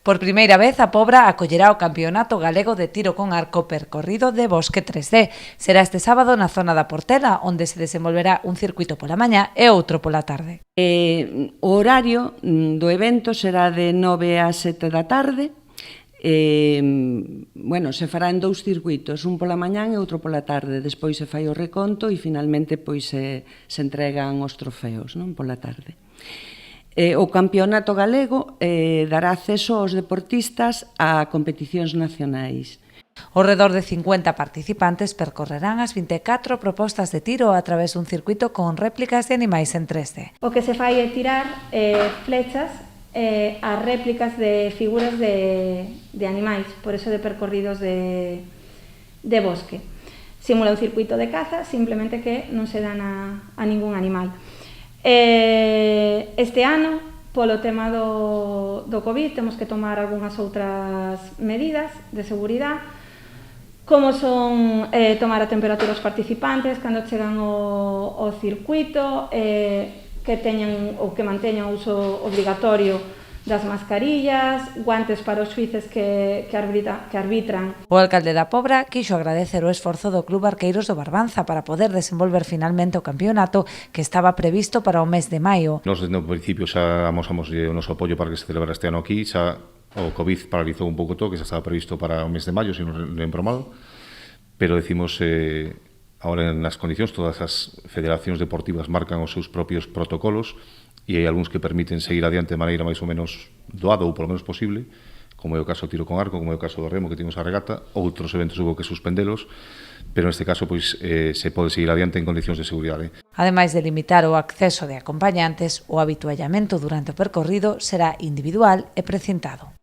Por primeira vez, a Pobra acollerá o Campeonato Galego de Tiro con Arco percorrido de Bosque 3D. Será este sábado na zona da Portela, onde se desenvolverá un circuito pola mañá e outro pola tarde. O horario do evento será de 9 a 7 da tarde. Se fará en dous circuitos, un pola mañán e outro pola tarde. Despois se fai o reconto e finalmente se entregan os trofeos, non, pola tarde. O Campeonato Galego dará acceso aos deportistas a competicións nacionais. Ao redor de 50 participantes percorrerán as 24 propostas de tiro a través dun circuito con réplicas de animais en 3D. O que se fai é tirar flechas a réplicas de figuras de animais, por eso de percorridos de bosque. Simula un circuito de caza, simplemente que non se dan a ningún animal. Este ano, polo tema do COVID, temos que tomar algunhas outras medidas de seguridade, como son tomar a temperatura aos participantes cando chegan ao circuito, que teñan ou que manteñan o uso obrigatorio das mascarillas, guantes para os xuíces que arbitran. O alcalde da Pobra quixo agradecer o esforzo do Club Arqueiros do Barbanza para poder desenvolver finalmente o campeonato que estaba previsto para o mes de maio. Nos desde o principio xa amosamos o noso apoio para que se celebrara este ano aquí, xa o COVID paralizou un pouco todo, que xa estaba previsto para o mes de maio, se non lembro mal, pero decimos ahora nas condicións todas as federacións deportivas marcan os seus propios protocolos e hai algúns que permiten seguir adiante de maneira máis ou menos doada ou polo menos posible, como é o caso do tiro con arco, como é o caso do remo que tivemos a regata. Outros eventos hubo que suspendelos, pero neste caso se pode seguir adiante en condicións de seguridade. Ademais de limitar o acceso de acompañantes, o habituallamento durante o percorrido será individual e precintado.